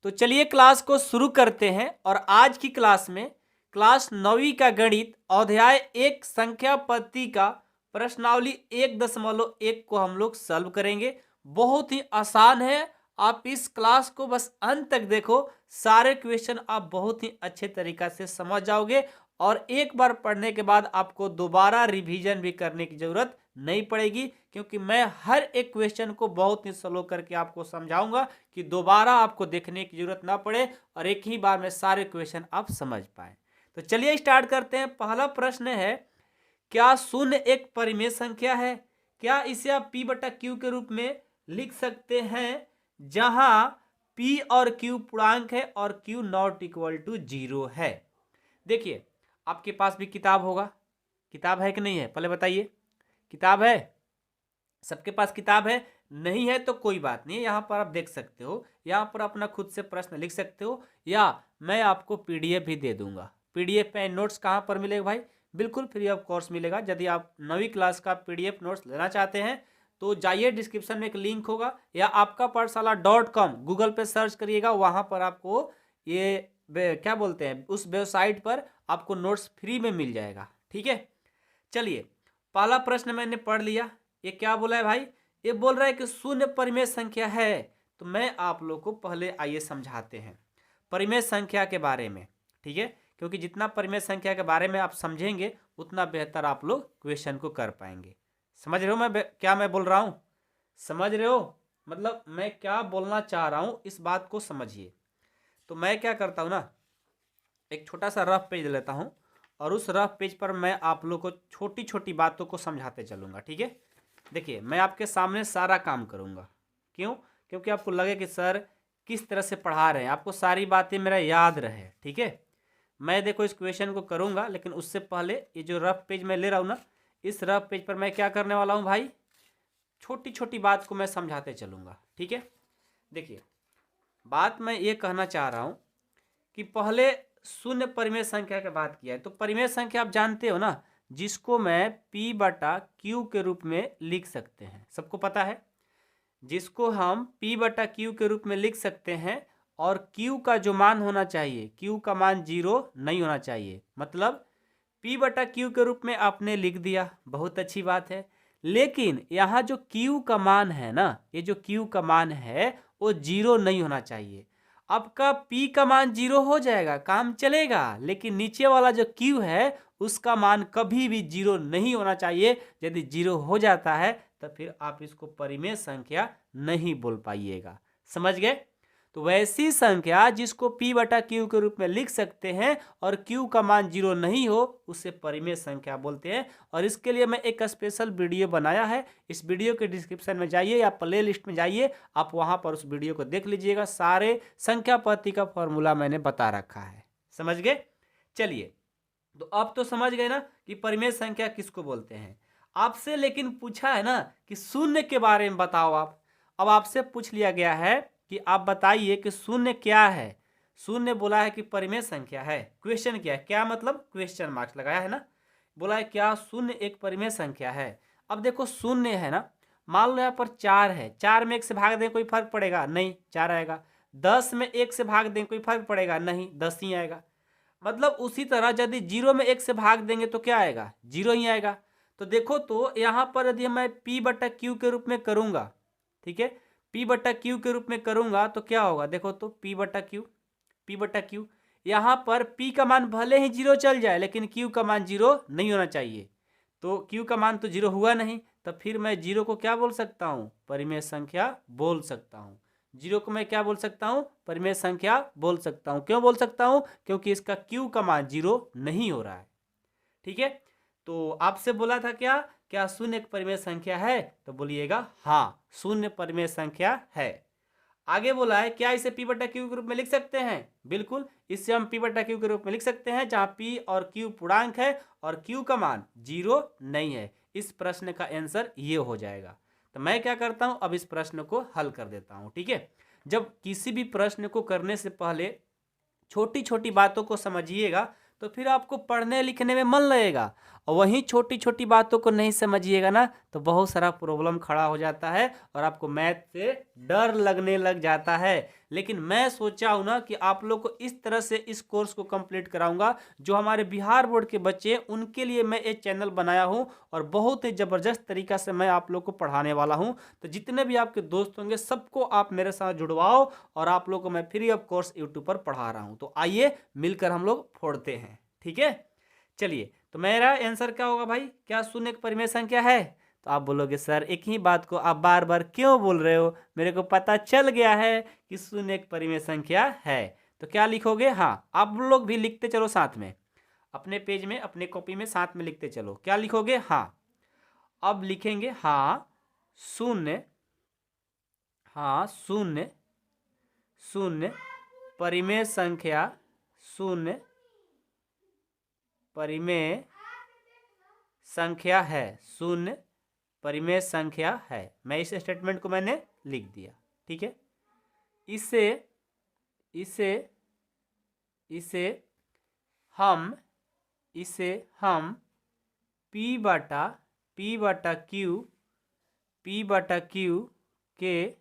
तो चलिए क्लास को शुरू करते हैं। और आज की क्लास में क्लास 9वीं का गणित अध्याय 1 संख्या पद्धति का प्रश्नावली 1.1 को हम लोग सॉल्व करेंगे। बहुत ही आसान है, आप इस क्लास को बस अंत तक देखो, सारे क्वेश्चन आप बहुत ही अच्छे तरीका से समझ जाओगे और एक बार पढ़ने के बाद आपको दोबारा रिवीजन भी करने की जरूरत नहीं पड़ेगी, क्योंकि मैं हर एक क्वेश्चन को बहुत ही स्लो करके आपको समझाऊंगा कि दोबारा आपको देखने की जरूरत ना पड़े और एक ही बार में सारे क्वेश्चन आप समझ पाए। तो चलिए स्टार्ट करते हैं। पहला प्रश्न है, क्या शून्य एक परिमेय संख्या है? क्या इसे आप p बटा क्यू के रूप में लिख सकते हैं, जहां p और q पूर्णांक है और q नॉट इक्वल टू 0 है? देखिए, आपके पास भी किताब होगा, किताब है कि नहीं है, पहले बताइए। किताब है? सबके पास किताब है? नहीं है तो कोई बात नहीं, यहाँ पर आप देख सकते हो, यहाँ पर अपना खुद से प्रश्न लिख सकते हो, या मैं आपको पीडीएफ भी दे दूंगा। पीडीएफ पे नोट्स कहाँ पर मिलेगा भाई? बिल्कुल फ्री ऑफ कॉस्ट मिलेगा। यदि आप 9वीं क्लास का पीडीएफ नोट्स लेना चाहते हैं तो जाइए, डिस्क्रिप्शन में एक लिंक होगा, या आपका पाठशाला.com गूगल पे सर्च करिएगा, वहाँ पर आपको ये क्या बोलते हैं, उस वेबसाइट पर आपको नोट्स फ्री में मिल जाएगा। ठीक है, चलिए पहला प्रश्न मैंने पढ़ लिया। ये क्या बोला है भाई? ये बोल रहा है कि शून्य परिमेय संख्या है। तो मैं आप लोग को पहले आइए समझाते हैं परिमेय संख्या के बारे में। ठीक है, क्योंकि जितना परिमेय संख्या के बारे में आप समझेंगे उतना बेहतर आप लोग क्वेश्चन को कर पाएंगे। समझ रहे हो क्या मैं बोल रहा हूँ? समझ रहे हो, मतलब मैं क्या बोलना चाह रहा हूँ, इस बात को समझिए। तो मैं क्या करता हूँ ना, एक छोटा सा रफ पेज लेता हूँ और उस रफ पेज पर मैं आप लोग को छोटी छोटी बातों को समझाते चलूँगा। ठीक है, देखिए मैं आपके सामने सारा काम करूँगा। क्यों? क्योंकि आपको लगे कि सर किस तरह से पढ़ा रहे हैं, आपको सारी बातें मेरा याद रहे। ठीक है, मैं देखो इस क्वेश्चन को करूँगा, लेकिन उससे पहले ये जो रफ पेज मैं ले रहा हूँ ना, इस रफ पेज पर मैं क्या करने वाला हूँ भाई, छोटी छोटी बात को मैं समझाते चलूँगा। ठीक है, देखिए बात मैं ये कहना चाह रहा हूँ कि पहले शून्य परिमेय संख्या की बात किया है। तो परिमेय संख्या आप जानते हो ना, जिसको मैं p बटा क्यू के रूप में लिख सकते हैं, सबको पता है, जिसको हम p बटा क्यू के रूप में लिख सकते हैं। और q का जो मान होना चाहिए, q का मान 0 नहीं होना चाहिए, मतलब p बटा क्यू के रूप में आपने लिख दिया, बहुत अच्छी बात है। लेकिन यहाँ जो q का मान है ना, ये जो q का मान है वो 0 नहीं होना चाहिए। आपका p का मान 0 हो जाएगा, काम चलेगा, लेकिन नीचे वाला जो q है उसका मान कभी भी 0 नहीं होना चाहिए। यदि 0 हो जाता है तो फिर आप इसको परिमेय संख्या नहीं बोल पाइएगा। समझ गए? तो वैसी संख्या जिसको p बटा क्यू के रूप में लिख सकते हैं और q का मान 0 नहीं हो, उसे परिमेय संख्या बोलते हैं। और इसके लिए मैं एक स्पेशल वीडियो बनाया है, इस वीडियो के डिस्क्रिप्शन में जाइए या प्ले लिस्ट में जाइए, आप वहां पर उस वीडियो को देख लीजिएगा। सारे संख्या पद्धति का फॉर्मूला मैंने बता रखा है। समझ गए? चलिए, तो अब तो समझ गए ना कि परिमेय संख्या किसको बोलते हैं। आपसे लेकिन पूछा है ना कि शून्य के बारे में बताओ आप। अब आपसे पूछ लिया गया है कि आप बताइए कि शून्य क्या है। शून्य बोला है कि परिमेय संख्या है। क्वेश्चन क्या है? क्या मतलब? क्वेश्चन मार्क्स लगाया है ना। बोला है क्या शून्य एक परिमेय संख्या है। अब देखो शून्य है ना, मान लो यहाँ पर 4 है, 4 में 1 से भाग दें कोई फर्क पड़ेगा नहीं, 4 आएगा। 10 में 1 से भाग दें कोई फर्क पड़ेगा नहीं, 10 ही आएगा। मतलब उसी तरह यदि 0 में 1 से भाग देंगे तो क्या आएगा? 0 ही आएगा। तो देखो, तो यहाँ पर यदि मैं p बटा क्यू के रूप में करूंगा, ठीक है, p बटा क्यू के रूप में करूंगा तो क्या होगा? देखो तो p बटा क्यू, यहाँ पर p का मान भले ही 0 चल जाए, लेकिन q का मान 0 नहीं होना चाहिए। तो q का मान तो 0 हुआ नहीं, तो फिर मैं 0 को क्या बोल सकता हूँ? परिमेय संख्या बोल सकता हूँ। 0 को मैं क्या बोल सकता हूँ? परिमेय संख्या बोल सकता हूँ। क्यों बोल सकता हूँ? क्योंकि इसका q का मान 0 नहीं हो रहा है। ठीक है, तो आपसे बोला था क्या शून्य एक परिमेय संख्या है? तो बोलिएगा हाँ, शून्य परिमेय संख्या है। आगे बोला है क्या इसे p बटा क्यू के रूप में लिख सकते हैं? बिल्कुल, इसे हम p बटा क्यू के रूप में लिख सकते हैं, जहाँ p और q पूर्णांक है और q का मान 0 नहीं है। इस प्रश्न का आंसर ये हो जाएगा। तो मैं क्या करता हूं, अब इस प्रश्न को हल कर देता हूं। ठीक है, जब किसी भी प्रश्न को करने से पहले छोटी छोटी बातों को समझिएगा तो फिर आपको पढ़ने लिखने में मन लगेगा। और वहीं छोटी छोटी बातों को नहीं समझिएगा ना तो बहुत सारा प्रॉब्लम खड़ा हो जाता है और आपको मैथ से डर लगने लग जाता है। लेकिन मैं सोचा हूँ ना कि आप लोग को इस तरह से इस कोर्स को कंप्लीट कराऊंगा, जो हमारे बिहार बोर्ड के बच्चे हैं उनके लिए मैं एक चैनल बनाया हूँ और बहुत ही ज़बरदस्त तरीका से मैं आप लोग को पढ़ाने वाला हूँ। तो जितने भी आपके दोस्त होंगे सबको आप मेरे साथ जुड़वाओ और आप लोग को मैं फ्री ऑफ कोर्स यूट्यूब पर पढ़ा रहा हूँ। तो आइए मिलकर हम लोग फोड़ते हैं, ठीक है। चलिए, तो मेरा आंसर क्या होगा भाई? क्या शून्य एक परिमेय संख्या है? तो आप बोलोगे सर एक ही बात को आप बार बार क्यों बोल रहे हो, मेरे को पता चल गया है कि शून्य एक परिमेय संख्या है। तो क्या लिखोगे? हाँ, आप लोग भी लिखते चलो साथ में, अपने पेज में अपने कॉपी में साथ में लिखते चलो। क्या लिखोगे? हाँ, अब लिखेंगे हाँ शून्य, हाँ शून्य, शून्य परिमेय संख्या, शून्य परिमेय संख्या है, शून्य परिमेय संख्या है। मैं इस स्टेटमेंट को मैंने लिख दिया, ठीक है। इसे इसे इसे हम P बटा Q के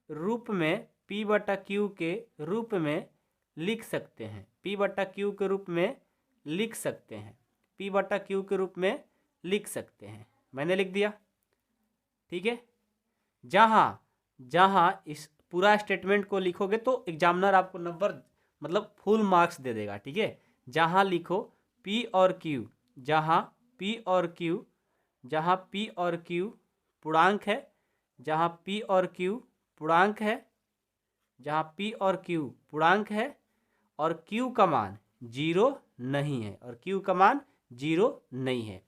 रूप में, P बटा Q के रूप में लिख सकते हैं, P बटा Q के रूप में लिख सकते हैं, P बटा Q के रूप में लिख सकते हैं। मैंने लिख दिया, ठीक है। जहाँ इस पूरा स्टेटमेंट को लिखोगे तो एग्जामिनर आपको नंबर मतलब फुल मार्क्स दे देगा, ठीक है। जहाँ लिखो P और Q, जहाँ P और Q पूर्णांक है, जहाँ P और Q पूर्णांक है, जहाँ P और Q पूर्णांक है और Q का मान 0 नहीं है, और Q का मान 0 नहीं है।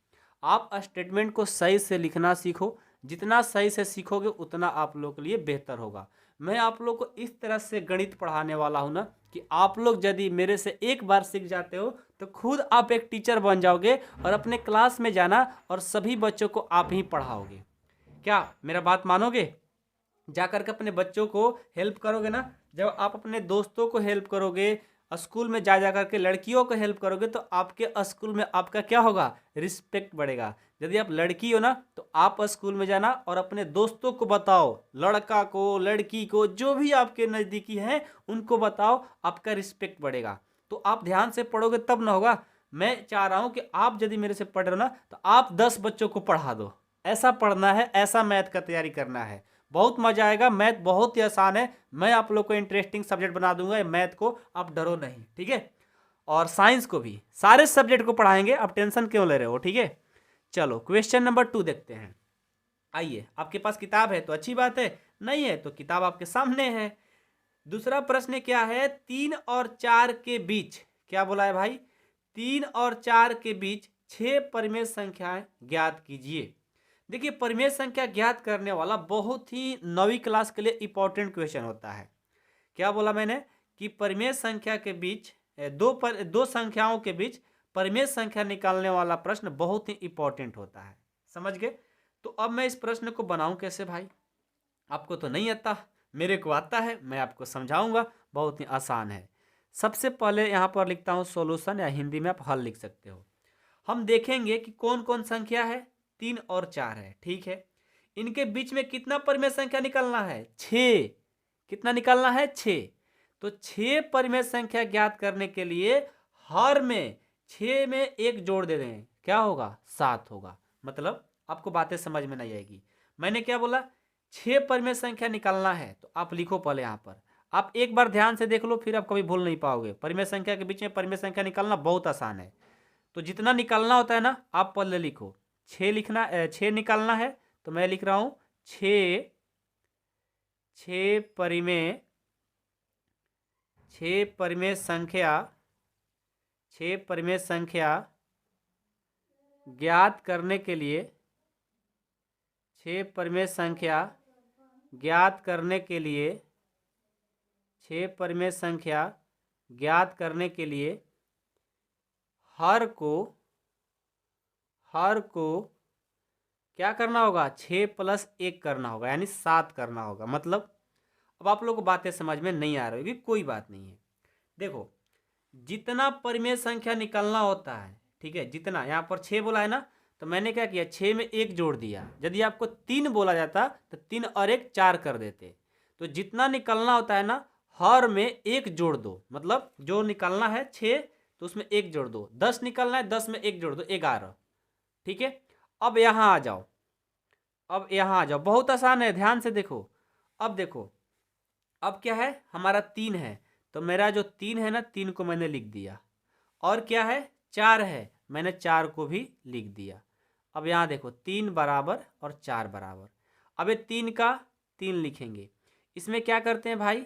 आप स्टेटमेंट को सही से लिखना सीखो, जितना सही से सीखोगे उतना आप लोग के लिए बेहतर होगा। मैं आप लोग को इस तरह से गणित पढ़ाने वाला हूँ ना कि आप लोग यदि मेरे से एक बार सीख जाते हो तो खुद आप एक टीचर बन जाओगे और अपने क्लास में जाना और सभी बच्चों को आप ही पढ़ाओगे। क्या मेरा बात मानोगे? जा करके अपने बच्चों को हेल्प करोगे ना, जब आप अपने दोस्तों को हेल्प करोगे, स्कूल में जा करके लड़कियों को हेल्प करोगे तो आपके स्कूल में आपका क्या होगा? रिस्पेक्ट बढ़ेगा। यदि आप लड़की हो ना तो आप स्कूल में जाना और अपने दोस्तों को बताओ, लड़का को लड़की को जो भी आपके नज़दीकी हैं उनको बताओ, आपका रिस्पेक्ट बढ़ेगा। तो आप ध्यान से पढ़ोगे तब ना होगा। मैं चाह रहा हूँ कि आप यदि मेरे से पढ़ रहे हो ना तो आप 10 बच्चों को पढ़ा दो। ऐसा पढ़ना है, ऐसा मैथ का तैयारी करना है, बहुत मजा आएगा। मैथ बहुत ही आसान है, मैं आप लोग को इंटरेस्टिंग सब्जेक्ट बना दूंगा मैथ को, आप डरो नहीं, ठीक है। और साइंस को भी, सारे सब्जेक्ट को पढ़ाएंगे, आप टेंशन क्यों ले रहे हो, ठीक है। चलो क्वेश्चन नंबर 2 देखते हैं। आइए, आपके पास किताब है तो अच्छी बात है, नहीं है तो किताब आपके सामने है। दूसरा प्रश्न क्या है? 3 और 4 के बीच, क्या बोला है भाई? 3 और 4 के बीच 6 परिमेय संख्याएं ज्ञात कीजिए। देखिए, परिमेय संख्या ज्ञात करने वाला बहुत ही 9वीं क्लास के लिए इंपॉर्टेंट क्वेश्चन होता है। क्या बोला मैंने? कि परिमेय संख्या के बीच दो संख्याओं के बीच परिमेय संख्या निकालने वाला प्रश्न बहुत ही इंपॉर्टेंट होता है, समझ गए। तो अब मैं इस प्रश्न को बनाऊं कैसे भाई? आपको तो नहीं आता, मेरे को आता है, मैं आपको समझाऊंगा, बहुत ही आसान है। सबसे पहले यहाँ पर लिखता हूँ सॉल्यूशन, या हिंदी में आप हल लिख सकते हो। हम देखेंगे कि कौन कौन संख्या है, 3 और 4 है, ठीक है। इनके बीच में कितना परिमेय संख्या निकालना है? 6। कितना निकालना है? 6। तो 6 परिमेय संख्या ज्ञात करने के लिए हर में 6 में 1 जोड़ दे दें, क्या होगा? 7 होगा। मतलब आपको बातें समझ में नहीं आएगी। मैंने क्या बोला? 6 परिमेय संख्या निकालना है, तो आप लिखो पहले यहाँ पर, आप एक बार ध्यान से देख लो, फिर आप कभी भूल नहीं पाओगे। परिमेय संख्या के बीच में परिमेय संख्या निकालना बहुत आसान है। तो जितना निकालना होता है ना, आप पहले लिखो। 6 लिखना, 6 निकालना है, तो मैं लिख रहा हूं 6 परिमेय, 6 परिमेय संख्या, 6 परिमेय संख्या ज्ञात करने के लिए, 6 परिमेय संख्या ज्ञात करने के लिए, 6 परिमेय संख्या ज्ञात करने के लिए हर को क्या करना होगा? 6 + 1 करना होगा, यानी 7 करना होगा। मतलब अब आप लोग को बातें समझ में नहीं आ रही होगी, कोई बात नहीं है। देखो, जितना परिमेय संख्या निकलना होता है, ठीक है, जितना यहाँ पर 6 बोला है ना, तो मैंने क्या किया, 6 में 1 जोड़ दिया। यदि आपको 3 बोला जाता तो 3 और 1 4 कर देते। तो जितना निकलना होता है ना, हर में 1 जोड़ दो, मतलब जो निकलना है 6 तो उसमें 1 जोड़ दो। 10 निकलना है, 10 में 1 जोड़ दो, 11। ठीक है, अब यहाँ आ जाओ, अब यहाँ आ जाओ, बहुत आसान है, ध्यान से देखो। अब देखो, अब क्या है, हमारा 3 है, तो मेरा जो 3 है ना, 3 को मैंने लिख दिया। और क्या है, 4 है, मैंने 4 को भी लिख दिया। अब यहाँ देखो, 3 बराबर और 4 बराबर। अब ये 3 का 3 लिखेंगे। इसमें क्या करते हैं भाई,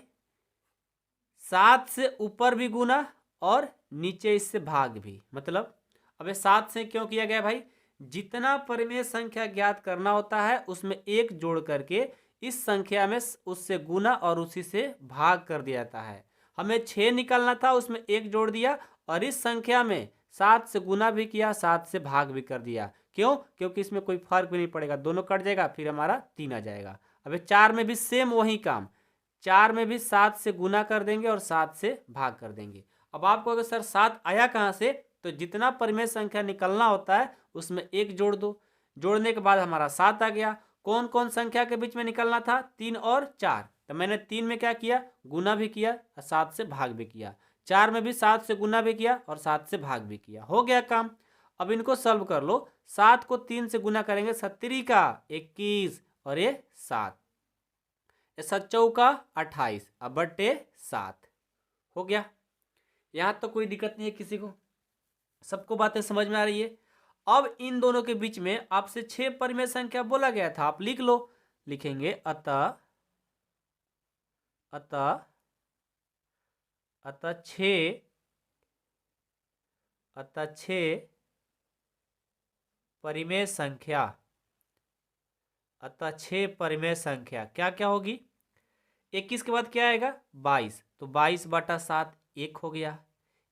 7 से ऊपर भी गुना और नीचे इससे भाग भी। मतलब अब ये 7 से क्यों किया गया भाई, जितना परिमेय संख्या ज्ञात करना होता है उसमें 1 जोड़ करके इस संख्या में उससे गुना और उसी से भाग कर दिया जाता है। हमें 6 निकालना था, उसमें 1 जोड़ दिया और इस संख्या में 7 से गुना भी किया, 7 से भाग भी कर दिया। क्यों, क्योंकि इसमें कोई फर्क भी नहीं पड़ेगा, दोनों कट जाएगा, फिर हमारा 3 आ जाएगा। अब 4 में भी सेम वही काम, 4 में भी 7 से गुना कर देंगे और 7 से भाग कर देंगे। अब आपको अगर सर 7 आया कहाँ से, तो जितना परिमेय संख्या निकलना होता है उसमें 1 जोड़ दो। जोड़ने के बाद हमारा 7 आ गया। कौन कौन संख्या के बीच में निकलना था, 3 और 4, तो मैंने 3 में क्या किया, गुना भी किया और 7 से भाग भी किया। 4 में भी 7 से गुना भी किया और 7 से भाग भी किया, हो गया काम। अब इनको सॉल्व कर लो। 7 को 3 से गुना करेंगे, 7 का 21 और ये 7, 7 चौका 28, अब बट्टे 7 हो गया। यहाँ तो कोई दिक्कत नहीं है किसी को, सबको बातें समझ में आ रही है। अब इन दोनों के बीच में आपसे 6 परिमेय संख्या बोला गया था, आप लिख लो। लिखेंगे अतः अतः अतः 6 परिमेय संख्या, अतः 6 परिमेय संख्या क्या क्या होगी। 21 के बाद क्या आएगा, 22, तो 22/7 1 हो गया।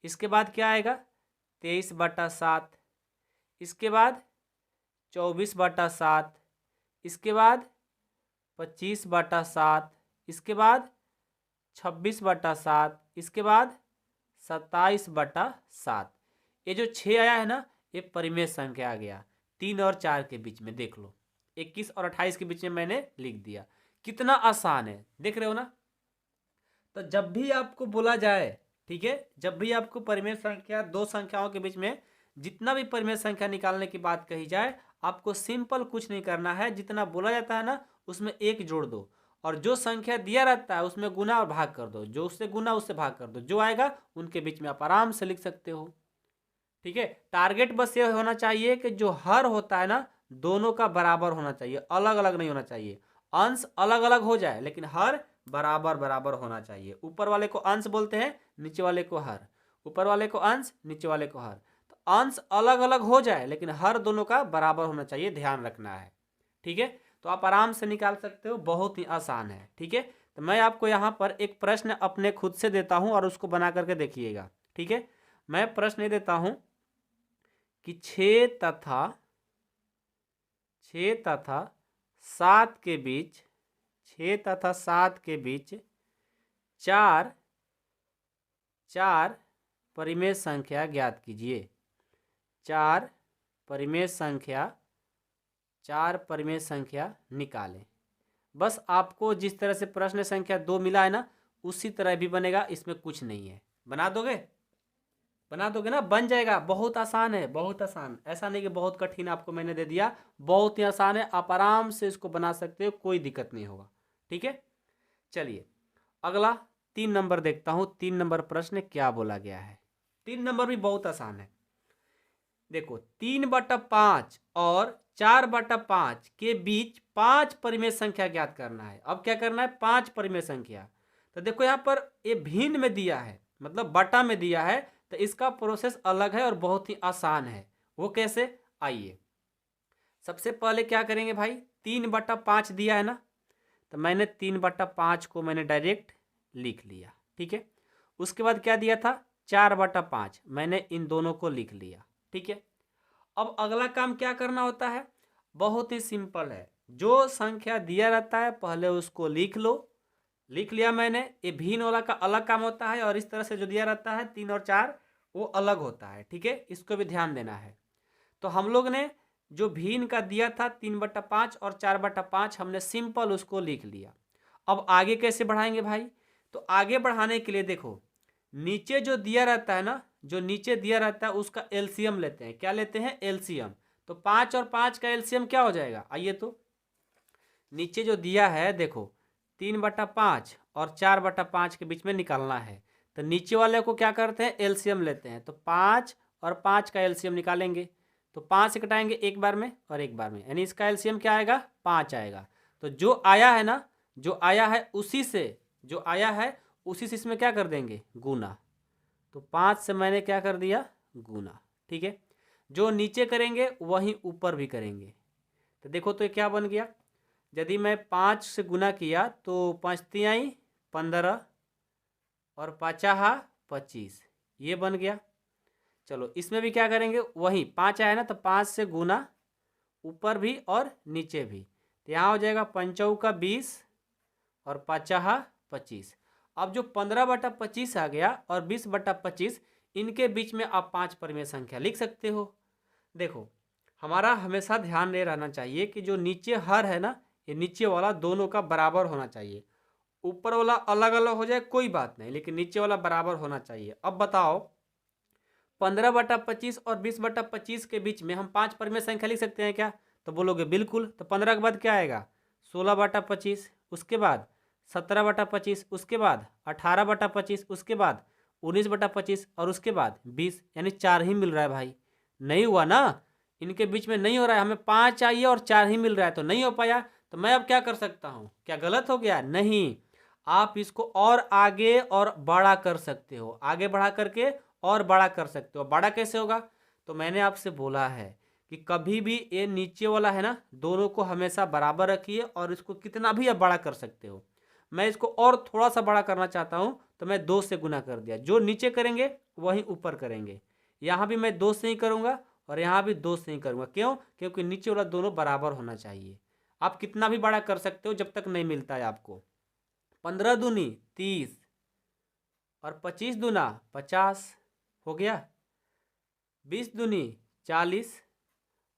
इसके बाद क्या आएगा, 23/7, इसके बाद 24/7, इसके बाद 25/7, इसके बाद 26/7, इसके बाद 27/7। ये जो 6 आया है ना, ये परिमेय संख्या आ गया। 3 और 4 के बीच में देख लो, 21 और 28 के बीच में मैंने लिख दिया। कितना आसान है, देख रहे हो ना। तो जब भी आपको बोला जाए, ठीक है, जब भी आपको परिमेय संख्या, दो संख्याओं के बीच में जितना भी परिमेय संख्या निकालने की बात कही जाए, आपको सिंपल कुछ नहीं करना है, जितना बोला जाता है ना उसमें 1 जोड़ दो और जो संख्या दिया रहता है उसमें गुना और भाग कर दो, जो उससे गुना उससे भाग कर दो, जो आएगा उनके बीच में आप आराम से लिख सकते हो। ठीक है, टारगेट बस ये होना चाहिए कि जो हर होता है ना, दोनों का बराबर होना चाहिए, अलग अलग नहीं होना चाहिए। अंश अलग अलग हो जाए लेकिन हर बराबर बराबर होना चाहिए। ऊपर वाले को अंश बोलते हैं, नीचे वाले को हर, ऊपर वाले को अंश, नीचे वाले को हर। तो अंश अलग अलग हो जाए लेकिन हर दोनों का बराबर होना चाहिए, ध्यान रखना है। ठीक है, तो आप आराम से निकाल सकते हो, बहुत ही आसान है। ठीक है, तो मैं आपको यहाँ पर एक प्रश्न अपने खुद से देता हूँ और उसको बना करके देखिएगा। ठीक है, मैं प्रश्न देता हूँ कि 6 तथा 7 के बीच, 6 तथा 7 के बीच चार परिमेय संख्या ज्ञात कीजिए। चार परिमेय संख्या निकालें। बस आपको जिस तरह से प्रश्न संख्या 2 मिला है ना, उसी तरह भी बनेगा, इसमें कुछ नहीं है। बना दोगे ना, बन जाएगा। बहुत आसान है, बहुत आसान, ऐसा नहीं कि बहुत कठिन आपको मैंने दे दिया, बहुत ही आसान है, आप आराम से इसको बना सकते हो, कोई दिक्कत नहीं होगा। ठीक है, चलिए अगला 3 नंबर देखता हूं। 3 नंबर प्रश्न क्या बोला गया है। 3 नंबर भी बहुत आसान है। देखो, 3/5 और 4/5 के बीच 5 परिमेय संख्या ज्ञात करना है। अब क्या करना है, 5 परिमेय संख्या। तो देखो यहाँ पर ये भिन्न में दिया है, मतलब बटा में दिया है, तो इसका प्रोसेस अलग है और बहुत ही आसान है। वो कैसे, आइए सबसे पहले क्या करेंगे भाई, 3/5 दिया है ना, तो मैंने 3/5 को मैंने डायरेक्ट लिख लिया। ठीक है, उसके बाद क्या दिया था, 4/5, मैंने इन दोनों को लिख लिया। ठीक है, अब अगला काम क्या करना होता है, बहुत ही सिंपल है। जो संख्या दिया रहता है पहले उसको लिख लो, लिख लिया मैंने। ये भिन्न वाला का अलग काम होता है और इस तरह से जो दिया रहता है 3 और 4 वो अलग होता है, ठीक है, इसको भी ध्यान देना है। तो हम लोग ने जो भिन्न का दिया था 3/5 और 4/5 हमने सिंपल उसको लिख लिया। अब आगे कैसे बढ़ाएंगे भाई? तो आगे बढ़ाने के लिए देखो, नीचे जो दिया रहता है ना, जो नीचे दिया रहता है उसका एलसीएम लेते हैं। क्या लेते हैं? एलसीएम। तो 5 और 5 का एलसीएम क्या हो जाएगा? आइए तो नीचे जो दिया है देखो 3/5 और 4/5 के बीच में निकालना है। तो नीचे वाले को क्या करते हैं? एलसीएम लेते हैं। तो 5 और 5 का एलसीएम निकालेंगे। तो 5 से घटाएंगे एक बार में और एक बार में, यानी इसका एलसीएम क्या आएगा? 5 आएगा। तो जो आया है ना, जो आया है उसी से इसमें क्या कर देंगे? गुना। तो 5 से मैंने क्या कर दिया? गुना, ठीक है। जो नीचे करेंगे वहीं ऊपर भी करेंगे। तो देखो तो ये क्या बन गया? यदि मैं 5 से गुना किया तो 5 तिहाई 15 और 5 25, ये बन गया। चलो इसमें भी क्या करेंगे? वही 5 आया ना, तो 5 से गुना ऊपर भी और नीचे भी। तो यहाँ हो जाएगा 5 20 और 5 25। अब जो 15/25 आ गया और 20/25, इनके बीच में आप 5 परिमेय संख्या लिख सकते हो। देखो हमारा हमेशा ध्यान ये रहना चाहिए कि जो नीचे हर है ना, ये नीचे वाला दोनों का बराबर होना चाहिए। ऊपर वाला अलग अलग हो जाए कोई बात नहीं, लेकिन नीचे वाला बराबर होना चाहिए। अब बताओ 15/25 और 20/25 के बीच में हम 5 परिमेय संख्या लिख सकते हैं क्या? तो बोलोगे बिल्कुल। तो 15 के बाद क्या आएगा? 16/25, उसके बाद 17/25, उसके बाद 18/25, उसके बाद 19/25 और उसके बाद 20, यानी 4 ही मिल रहा है भाई। नहीं हुआ ना, इनके बीच में नहीं हो रहा है। हमें 5 चाहिए और 4 ही मिल रहा है, तो नहीं हो पाया। तो मैं अब क्या कर सकता हूँ? क्या गलत हो गया? नहीं, आप इसको और आगे और बड़ा कर सकते हो। आगे बढ़ा करके और बड़ा कर सकते हो। बड़ा कैसे होगा? तो मैंने आपसे बोला है कि कभी भी ये नीचे वाला है ना, दोनों को हमेशा बराबर रखिए और इसको कितना भी आप बड़ा कर सकते हो। मैं इसको और थोड़ा सा बड़ा करना चाहता हूँ, तो मैं 2 से गुना कर दिया। जो नीचे करेंगे वही ऊपर करेंगे। यहाँ भी मैं 2 से ही करूँगा और यहाँ भी 2 से ही करूँगा। क्यों? क्योंकि नीचे वाला दोनों बराबर होना चाहिए। आप कितना भी बड़ा कर सकते हो जब तक नहीं मिलता है आपको। 15 दूनी 30 और 25 दूना 50 हो गया। 20 दूनी 40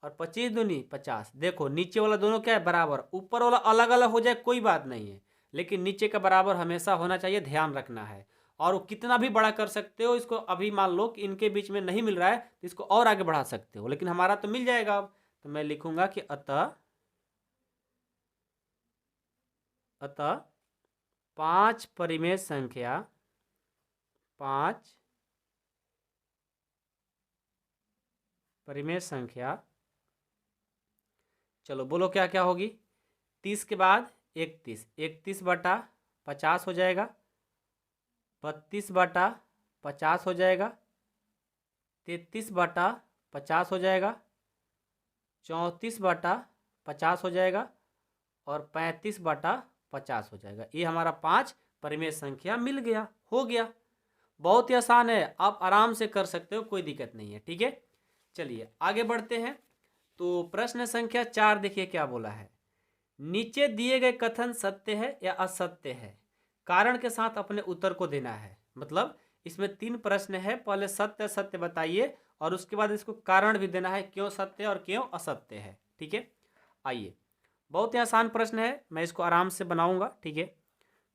और 25 दूनी 50। देखो नीचे वाला दोनों क्या है? बराबर। ऊपर वाला अलग अलग हो जाए कोई बात नहीं है, लेकिन नीचे का बराबर हमेशा होना चाहिए, ध्यान रखना है। और वो कितना भी बड़ा कर सकते हो इसको। अभी मान लो कि इनके बीच में नहीं मिल रहा है तो इसको और आगे बढ़ा सकते हो, लेकिन हमारा तो मिल जाएगा अब। तो मैं लिखूंगा कि अतः 5 परिमेय संख्या 5 परिमेय संख्या, चलो बोलो क्या क्या होगी? 30 के बाद 31, 31/50 हो जाएगा। 32/50 हो जाएगा। 33/50 हो जाएगा। 34/50 हो जाएगा और 35/50 हो जाएगा। ये हमारा 5 परिमेय संख्या मिल गया, हो गया। बहुत ही आसान है, आप आराम से कर सकते हो, कोई दिक्कत नहीं है, ठीक है। चलिए आगे बढ़ते हैं। तो प्रश्न संख्या 4 देखिए क्या बोला है। नीचे दिए गए कथन सत्य है या असत्य है? कारण के साथ अपने उत्तर को देना है। मतलब इसमें 3 प्रश्न है, पहले सत्य असत्य बताइए और उसके बाद इसको कारण भी देना है, क्यों सत्य और क्यों असत्य है, ठीक है। आइए, बहुत ही आसान प्रश्न है, मैं इसको आराम से बनाऊंगा, ठीक है।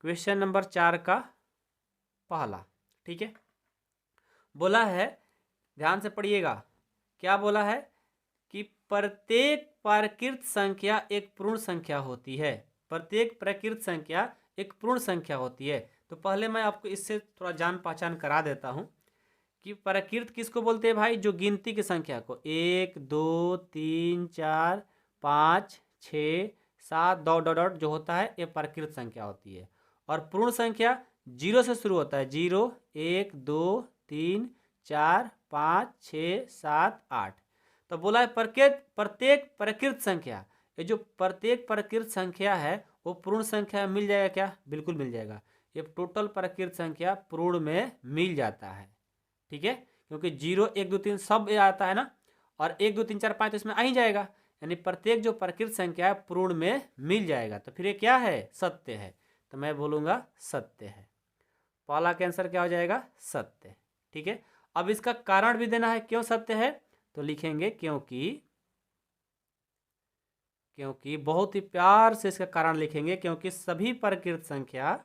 क्वेश्चन नंबर 4 का पहला, ठीक है। बोला है, ध्यान से पढ़िएगा, क्या बोला है कि प्रत्येक प्राकृत संख्या एक पूर्ण संख्या होती है। प्रत्येक प्राकृत संख्या एक पूर्ण संख्या होती है। तो पहले मैं आपको इससे थोड़ा जान पहचान करा देता हूं कि प्राकृत किसको बोलते हैं भाई? जो गिनती की संख्या को 1 2 3 4 5 6 7 डॉट डॉट डॉट जो होता है, ये प्राकृत संख्या होती है। और पूर्ण संख्या 0 से शुरू होता है, 0 1 2 3 4 5 6 7 8। तो बोला है प्रत्येक प्राकृत संख्या, ये जो प्रत्येक प्राकृत संख्या है वो पूर्ण संख्या में मिल जाएगा क्या? बिल्कुल मिल जाएगा। ये टोटल प्राकृत संख्या पूर्ण में मिल जाता है, ठीक है। क्योंकि 0 1 2 3 सब आता है ना, और 1 2 3 4 5 तो इसमें आ ही जाएगा, यानी प्रत्येक जो प्राकृत संख्या है पूर्ण में मिल जाएगा। तो फिर ये क्या है? सत्य है। तो मैं बोलूँगा सत्य है। पहला का आंसर क्या हो जाएगा? सत्य। ठीक है, अब इसका कारण भी देना है क्यों सत्य है, तो लिखेंगे क्योंकि बहुत ही प्यार से इसका कारण लिखेंगे, क्योंकि सभी प्रकृत संख्या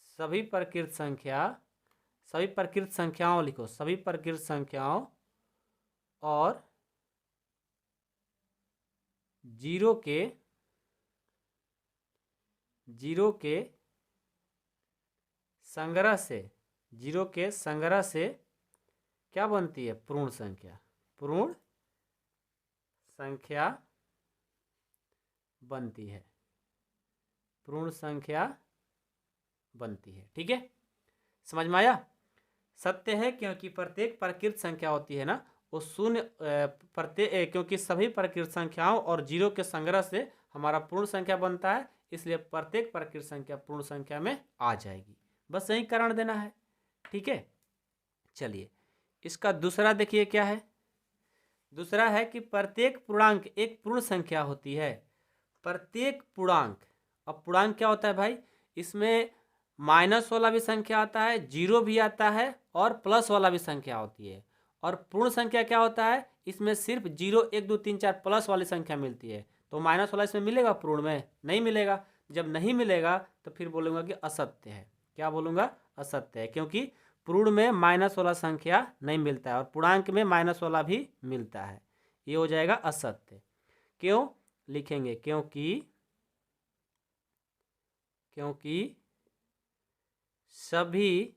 सभी प्रकृत संख्याओं लिखो, सभी प्रकृत संख्याओं और जीरो के संग्रह से क्या बनती है? पूर्ण संख्या बनती है। ठीक है, समझ में आया? सत्य है क्योंकि प्रत्येक प्रकृत संख्या होती है ना, वो शून्य प्रत्येक, क्योंकि सभी प्रकृत संख्याओं और जीरो के संग्रह से हमारा पूर्ण संख्या बनता है, इसलिए प्रत्येक प्रकृत संख्या पूर्ण संख्या में आ जाएगी। बस यही कारण देना है। ठीक है, चलिए इसका दूसरा देखिए क्या है। दूसरा है कि प्रत्येक पूर्णांक एक पूर्ण संख्या होती है। प्रत्येक पूर्णांक, अब पूर्णांक क्या होता है भाई? इसमें माइनस वाला भी संख्या आता है, जीरो भी आता है और प्लस वाला भी संख्या होती है। और पूर्ण संख्या क्या होता है? इसमें सिर्फ 0 1 2 3 4 प्लस वाली संख्या मिलती है, तो माइनस वाला इसमें मिलेगा? पूर्ण में नहीं मिलेगा। जब नहीं मिलेगा तो फिर बोलूँगा कि असत्य है। क्या बोलूँगा? असत्य है, क्योंकि पूर्ण में माइनस वाला संख्या नहीं मिलता है और पूर्णांक में माइनस वाला भी मिलता है। ये हो जाएगा असत्य। क्यों लिखेंगे? क्योंकि सभी,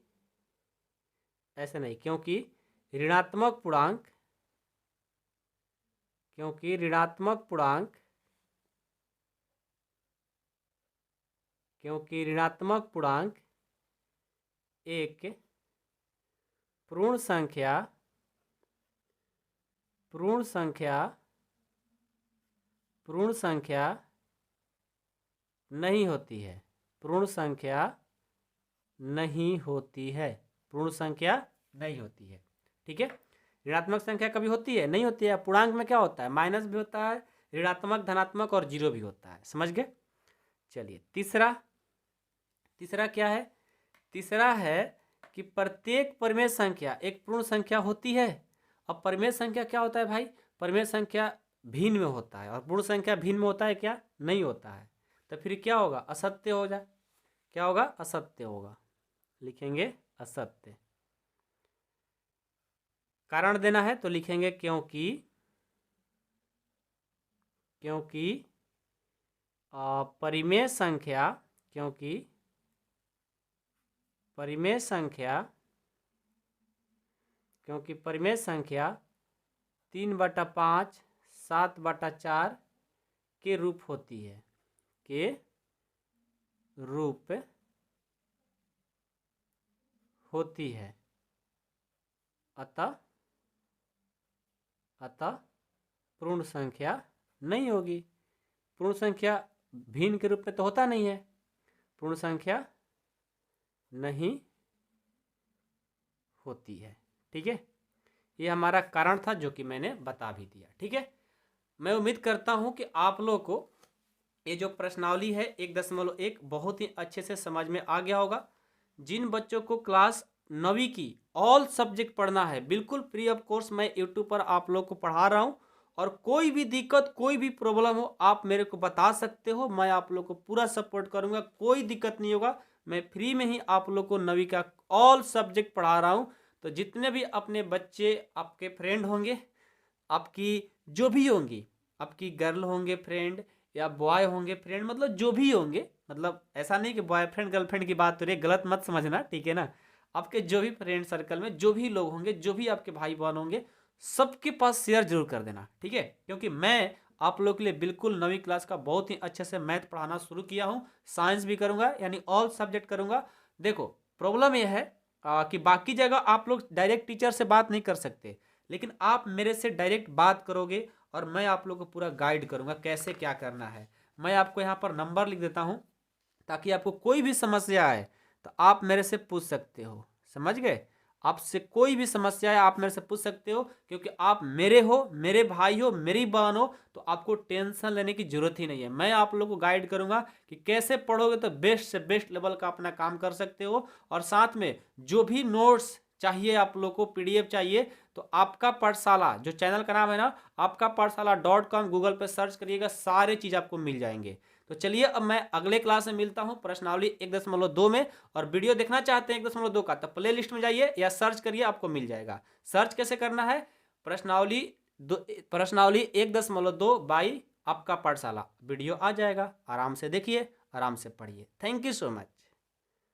ऐसे नहीं, क्योंकि ऋणात्मक पूर्णांक एक पूर्ण संख्या नहीं होती है। पूर्ण संख्या नहीं होती है। ठीक है, ऋणात्मक संख्या कभी होती है? नहीं होती है। पूर्णांक में क्या होता है? माइनस भी होता है, ऋणात्मक, धनात्मक और जीरो भी होता है। समझ गए? चलिए तीसरा क्या है? तीसरा है कि प्रत्येक परिमेय संख्या एक पूर्ण संख्या होती है। अब परिमेय संख्या क्या होता है भाई? परिमेय संख्या भिन्न में होता है और पूर्ण संख्या भिन्न में होता है क्या? नहीं होता है। तो फिर क्या होगा? असत्य हो जाए। क्या होगा? असत्य होगा। लिखेंगे असत्य। कारण देना है तो लिखेंगे क्योंकि परिमेय संख्या 3/5 7/4 के रूप होती है। अतः पूर्ण संख्या नहीं होगी। पूर्ण संख्या भिन्न के रूप में तो होता नहीं है, पूर्ण संख्या नहीं होती है। ठीक है, ये हमारा कारण था जो कि मैंने बता भी दिया। ठीक है, मैं उम्मीद करता हूं कि आप लोगों को ये जो प्रश्नावली है 1.1 बहुत ही अच्छे से समझ में आ गया होगा। जिन बच्चों को क्लास 9वीं की ऑल सब्जेक्ट पढ़ना है, बिल्कुल फ्री ऑफ कोर्स मैं यूट्यूब पर आप लोग को पढ़ा रहा हूँ, और कोई भी दिक्कत, कोई भी प्रॉब्लम हो आप मेरे को बता सकते हो, मैं आप लोग को पूरा सपोर्ट करूँगा। कोई दिक्कत नहीं होगा, मैं फ्री में ही आप लोग को 9वीं का ऑल सब्जेक्ट पढ़ा रहा हूँ। तो जितने भी अपने बच्चे, आपके फ्रेंड होंगे, आपकी जो भी होंगी, आपकी गर्ल होंगे फ्रेंड या बॉय होंगे फ्रेंड, मतलब जो भी होंगे, मतलब ऐसा नहीं कि बॉयफ्रेंड गर्लफ्रेंड की बात हो रही है, गलत मत समझना। ठीक है ना? आपके जो भी फ्रेंड सर्कल में जो भी लोग होंगे, जो भी आपके भाई बहन होंगे, सबके पास शेयर जरूर कर देना। ठीक है, क्योंकि मैं आप लोग के लिए बिल्कुल 9वीं क्लास का बहुत ही अच्छे से मैथ पढ़ाना शुरू किया हूँ। साइंस भी करूँगा, यानी ऑल सब्जेक्ट करूँगा। देखो प्रॉब्लम यह है कि बाकी जगह आप लोग डायरेक्ट टीचर से बात नहीं कर सकते, लेकिन आप मेरे से डायरेक्ट बात करोगे और मैं आप लोग को पूरा गाइड करूँगा कैसे क्या करना है। मैं आपको यहाँ पर नंबर लिख देता हूँ, ताकि आपको कोई भी समस्या आए तो आप मेरे से पूछ सकते हो। समझ गए? आपसे कोई भी समस्या है आप मेरे से पूछ सकते हो, क्योंकि आप मेरे हो, मेरे भाई हो, मेरी बहन हो, तो आपको टेंशन लेने की जरूरत ही नहीं है। मैं आप लोगों को गाइड करूंगा कि कैसे पढ़ोगे तो बेस्ट से बेस्ट लेवल का अपना काम कर सकते हो। और साथ में जो भी नोट्स चाहिए आप लोग को, पीडीएफ चाहिए, तो आपका पाठशाला जो चैनल का नाम है ना, आपका पाठशाला.com, गूगल पे सर्च करिएगा, सारे चीज आपको मिल जाएंगे। तो चलिए अब मैं अगले क्लास में मिलता हूं प्रश्नावली 1.2 में। और वीडियो देखना चाहते हैं 1.2 का, तो प्ले लिस्ट में जाइए या सर्च करिए, आपको मिल जाएगा। सर्च कैसे करना है? प्रश्नावली प्रश्नावली 1.2 बाई आपका पाठशाला, वीडियो आ जाएगा। आराम से देखिए, आराम से पढ़िए। Thank you so much.